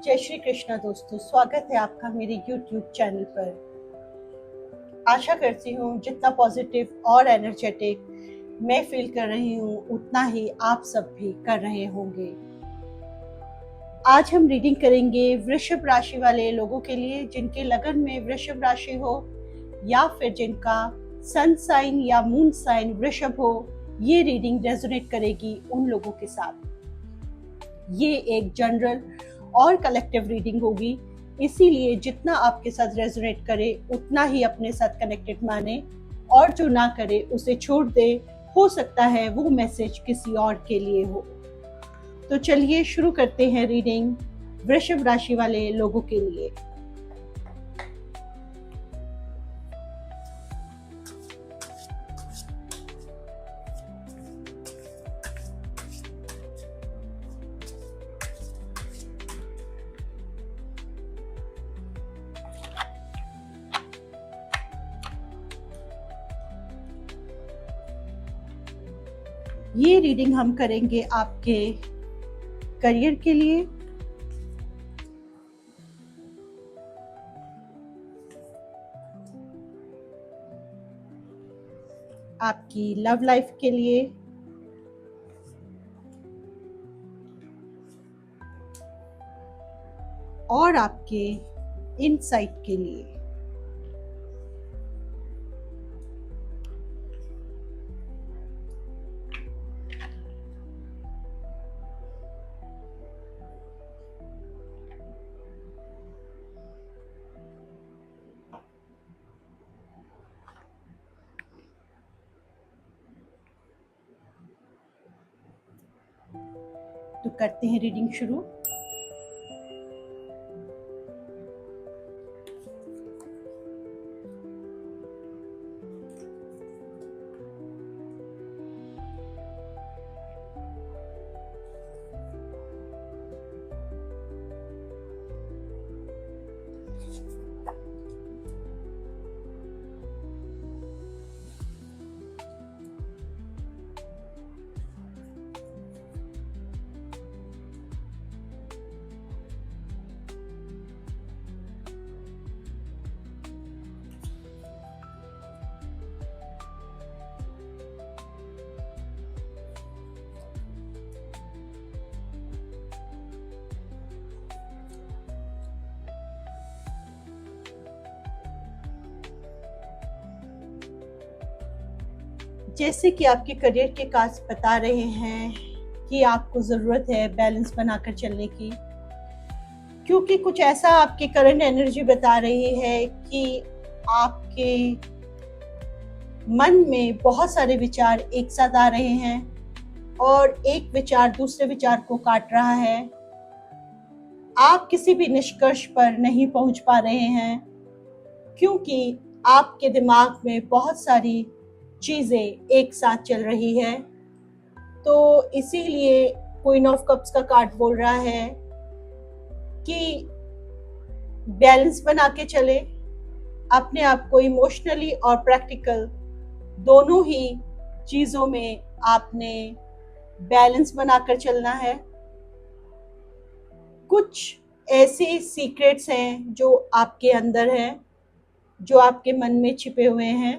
जय श्री कृष्णा दोस्तों, स्वागत है आपका मेरे YouTube चैनल पर। आशा करती हूँ जितना पॉजिटिव और एनर्जेटिक मैं फील कर रही हूँ उतना ही आप सब भी कर रहे होंगे। आज हम रीडिंग करेंगे वृषभ राशि वाले लोगों के लिए जिनके लगन में वृषभ राशि हो या फिर जिनका सन साइन या मून साइन वृषभ हो। ये रीडिंग रेजोनेट करेगी उन लोगों के साथ। ये एक जनरल और कलेक्टिव रीडिंग होगी, इसीलिए जितना आपके साथ रेजोनेट करे उतना ही अपने साथ कनेक्टेड माने और जो ना करे उसे छोड़ दे। हो सकता है वो मैसेज किसी और के लिए हो। तो चलिए शुरू करते हैं रीडिंग वृषभ राशि वाले लोगों के लिए। ये रीडिंग हम करेंगे आपके करियर के लिए, आपकी लव लाइफ के लिए, और आपके इनसाइट के लिए। तो करते हैं रीडिंग शुरू। जैसे कि आपके करियर के कार्ड्स बता रहे हैं कि आपको ज़रूरत है बैलेंस बनाकर चलने की, क्योंकि कुछ ऐसा आपकी करंट एनर्जी बता रही है कि आपके मन में बहुत सारे विचार एक साथ आ रहे हैं और एक विचार दूसरे विचार को काट रहा है। आप किसी भी निष्कर्ष पर नहीं पहुंच पा रहे हैं क्योंकि आपके दिमाग में बहुत सारी चीज़ें एक साथ चल रही है। तो इसीलिए क्वीन ऑफ कप्स का कार्ड बोल रहा है कि बैलेंस बना के चले, अपने आप को इमोशनली और प्रैक्टिकल दोनों ही चीज़ों में आपने बैलेंस बनाकर चलना है। कुछ ऐसे सीक्रेट्स हैं जो आपके अंदर हैं, जो आपके मन में छिपे हुए हैं।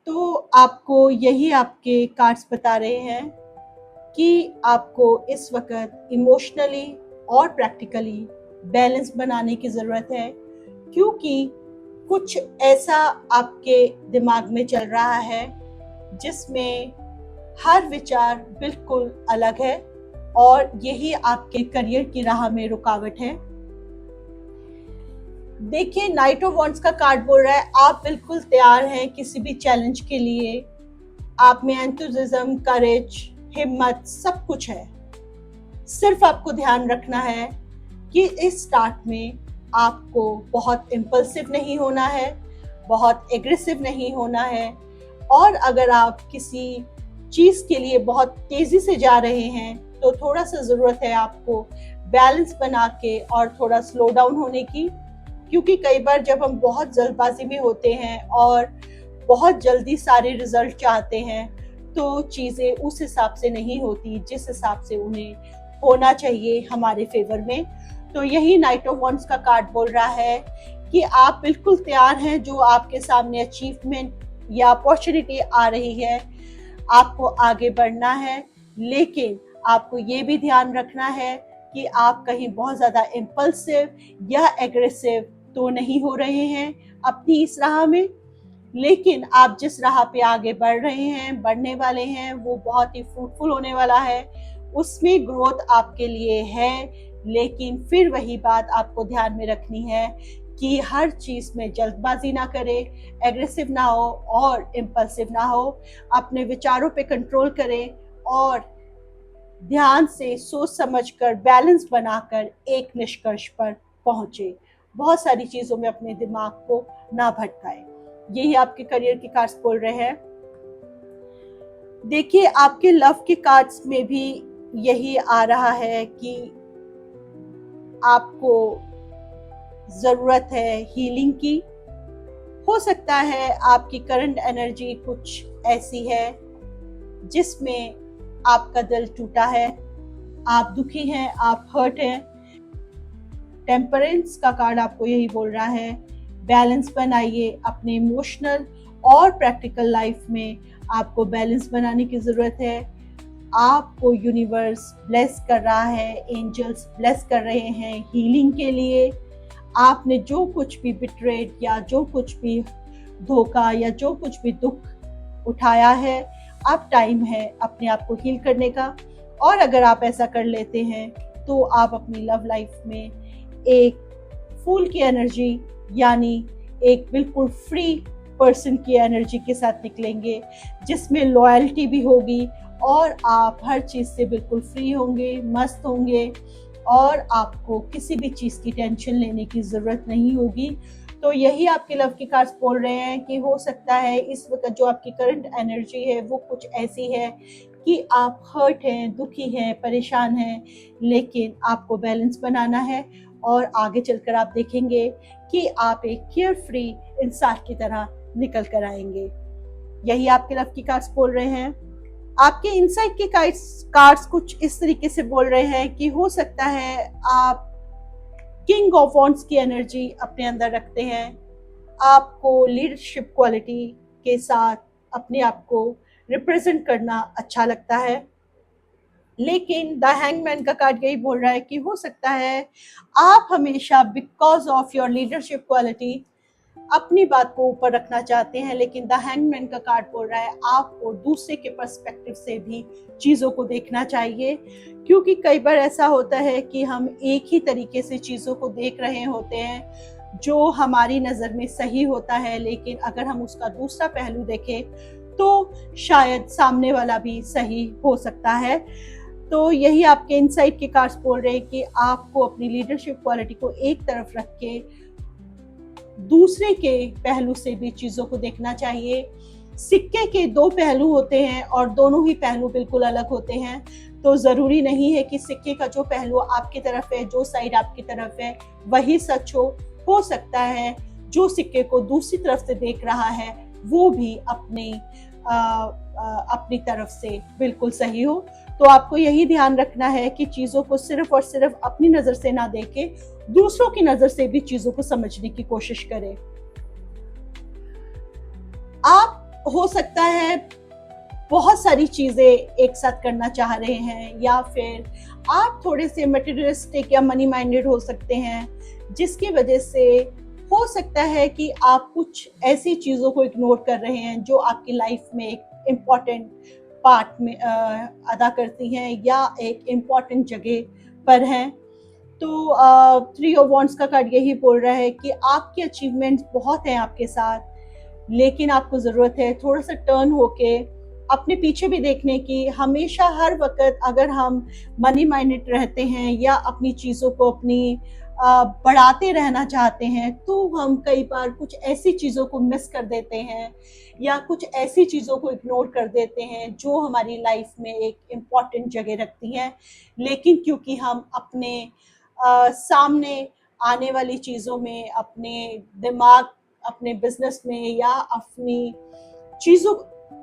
तो आपको यही आपके कार्ड्स बता रहे हैं कि आपको इस वक्त इमोशनली और प्रैक्टिकली बैलेंस बनाने की ज़रूरत है, क्योंकि कुछ ऐसा आपके दिमाग में चल रहा है जिसमें हर विचार बिल्कुल अलग है और यही आपके करियर की राह में रुकावट है। देखिए, नाइट ऑफ वॉन्ड्स का कार्ड बोल रहा है आप बिल्कुल तैयार हैं किसी भी चैलेंज के लिए। आप में एंथुसिज्म, करेज, हिम्मत सब कुछ है। सिर्फ आपको ध्यान रखना है कि इस स्टार्ट में आपको बहुत इम्पल्सिव नहीं होना है, बहुत एग्रेसिव नहीं होना है। और अगर आप किसी चीज़ के लिए बहुत तेज़ी से जा रहे हैं तो थोड़ा सा ज़रूरत है आपको बैलेंस बना के और थोड़ा स्लो डाउन होने की, क्योंकि कई बार जब हम बहुत जल्दबाजी में होते हैं और बहुत जल्दी सारे रिजल्ट चाहते हैं तो चीज़ें उस हिसाब से नहीं होती जिस हिसाब से उन्हें होना चाहिए हमारे फेवर में। तो यही नाइट ऑफ वॉन्ड्स का कार्ड बोल रहा है कि आप बिल्कुल तैयार हैं, जो आपके सामने अचीवमेंट या अपॉर्चुनिटी आ रही है, आपको आगे बढ़ना है। लेकिन आपको ये भी ध्यान रखना है कि आप कहीं बहुत ज़्यादा इम्पल्सिव या एग्रेसिव तो नहीं हो रहे हैं अपनी इस राह में। लेकिन आप जिस राह पे आगे बढ़ रहे हैं, बढ़ने वाले हैं, वो बहुत ही फ्रूटफुल होने वाला है। उसमें ग्रोथ आपके लिए है। लेकिन फिर वही बात आपको ध्यान में रखनी है कि हर चीज़ में जल्दबाजी ना करें, एग्रेसिव ना हो और इम्पल्सिव ना हो। अपने विचारों पे कंट्रोल करें और ध्यान से सोच समझकर बैलेंस बनाकर एक निष्कर्ष पर पहुंचे। बहुत सारी चीज़ों में अपने दिमाग को ना भटकाएं। यही आपके करियर के कार्ड्स बोल रहे हैं। देखिए, आपके लव के कार्ड्स में भी यही आ रहा है कि आपको जरूरत है हीलिंग की। हो सकता है आपकी करंट एनर्जी कुछ ऐसी है जिसमें आपका दिल टूटा है, आप दुखी हैं, आप हर्ट हैं। टेम्परेंस का कार्ड आपको यही बोल रहा है, बैलेंस बनाइए अपने इमोशनल और प्रैक्टिकल लाइफ में। आपको बैलेंस बनाने की ज़रूरत है। आपको यूनिवर्स ब्लेस कर रहा है, एंजल्स ब्लेस कर रहे हैं हीलिंग के लिए। आपने जो कुछ भी बिट्रेड या जो कुछ भी धोखा या जो कुछ भी दुख उठाया है, अब टाइम है अपने आप को हील करने का। और अगर आप ऐसा कर लेते हैं तो आप अपनी लव लाइफ में एक फूल की एनर्जी, यानी एक बिल्कुल फ्री पर्सन की एनर्जी के साथ निकलेंगे, जिसमें लॉयल्टी भी होगी और आप हर चीज़ से बिल्कुल फ्री होंगे, मस्त होंगे और आपको किसी भी चीज़ की टेंशन लेने की ज़रूरत नहीं होगी। तो यही आपके लव के कार्ड्स बोल रहे हैं कि हो सकता है इस वक्त जो आपकी करंट एनर्जी है वो कुछ ऐसी है कि आप हर्ट हैं, दुखी हैं, परेशान हैं, लेकिन आपको बैलेंस बनाना है और आगे चलकर आप देखेंगे कि आप एक केयर फ्री इंसान की तरह निकल कर आएंगे। यही आपके लव की कार्ड्स बोल रहे हैं। आपके इनसाइड के कार्ड्स कुछ इस तरीके से बोल रहे हैं कि हो सकता है आप किंग ऑफ वॉन्ड्स की एनर्जी अपने अंदर रखते हैं। आपको लीडरशिप क्वालिटी के साथ अपने आप को रिप्रेजेंट करना अच्छा लगता है। लेकिन द हैंगमैन का कार्ड यही बोल रहा है कि हो सकता है आप हमेशा because of your leadership quality अपनी बात को ऊपर रखना चाहते हैं। लेकिन द हैंगमैन का कार्ड बोल रहा है आपको दूसरे के पर्सपेक्टिव से भी चीज़ों को देखना चाहिए, क्योंकि कई बार ऐसा होता है कि हम एक ही तरीके से चीज़ों को देख रहे होते हैं जो हमारी नज़र में सही होता है, लेकिन अगर हम उसका दूसरा पहलू देखें तो शायद सामने वाला भी सही हो सकता है। तो यही आपके इनसाइट के कार्ड्स बोल रहे हैं कि आपको अपनी लीडरशिप क्वालिटी को एक तरफ रख के दूसरे के पहलू से भी चीज़ों को देखना चाहिए। सिक्के के दो पहलू होते हैं और दोनों ही पहलू बिल्कुल अलग होते हैं। तो ज़रूरी नहीं है कि सिक्के का जो पहलू आपकी तरफ है, जो साइड आपकी तरफ है, वही सच हो सकता है जो सिक्के को दूसरी तरफ से देख रहा है वो भी अपनी तरफ से बिल्कुल सही हो। तो आपको यही ध्यान रखना है कि चीज़ों को सिर्फ और सिर्फ अपनी नज़र से ना देखें, दूसरों की नज़र से भी चीज़ों को समझने की कोशिश करें। आप हो सकता है बहुत सारी चीज़ें एक साथ करना चाह रहे हैं, या फिर आप थोड़े से मटेरियलिस्टिक या मनी माइंडेड हो सकते हैं, जिसकी वजह से हो सकता है कि आप कुछ ऐसी चीज़ों को इग्नोर कर रहे हैं जो आपकी लाइफ में एक इम्पॉर्टेंट पार्ट में अदा करती हैं या एक इम्पॉर्टेंट जगह पर हैं। तो थ्री ऑफ वॉन्ड्स का कार्ड यही बोल रहा है कि आपके अचीवमेंट्स बहुत हैं आपके साथ, लेकिन आपको ज़रूरत है थोड़ा सा टर्न होके अपने पीछे भी देखने की। हमेशा हर वक्त अगर हम मनी माइंडेड रहते हैं या अपनी चीज़ों को अपनी बढ़ाते रहना चाहते हैं, तो हम कई बार कुछ ऐसी चीज़ों को मिस कर देते हैं या कुछ ऐसी चीज़ों को इग्नोर कर देते हैं जो हमारी लाइफ में एक इम्पॉर्टेंट जगह रखती हैं। लेकिन क्योंकि हम अपने सामने आने वाली चीज़ों में, अपने दिमाग, अपने बिजनेस में या अपनी चीज़ों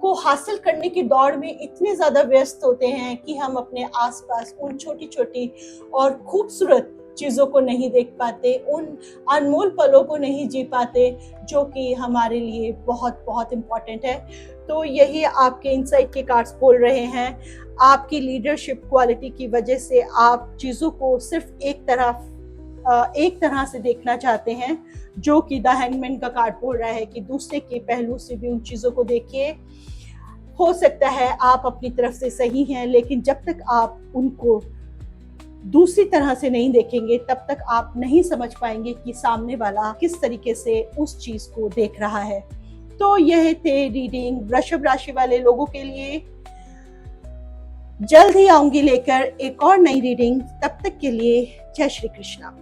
को हासिल करने की दौड़ में इतने ज्यादा व्यस्त होते हैं कि हम अपने आसपास उन छोटी छोटी और खूबसूरत चीजों को नहीं देख पाते, उन अनमोल पलों को नहीं जी पाते जो कि हमारे लिए बहुत बहुत इम्पोर्टेंट है। तो यही आपके इनसाइट के कार्ड्स बोल रहे हैं। आपकी लीडरशिप क्वालिटी की वजह से आप चीजों को सिर्फ एक तरह से देखना चाहते हैं, जो कि द हैंगमैन का कार्ड बोल रहा है कि दूसरे के पहलू से भी उन चीजों को देखिए। हो सकता है आप अपनी तरफ से सही हैं, लेकिन जब तक आप उनको दूसरी तरह से नहीं देखेंगे तब तक आप नहीं समझ पाएंगे कि सामने वाला किस तरीके से उस चीज को देख रहा है। तो यह थे रीडिंग वृषभ राशि वाले लोगों के लिए। जल्द ही आऊंगी लेकर एक और नई रीडिंग। तब तक के लिए जय श्री कृष्णा।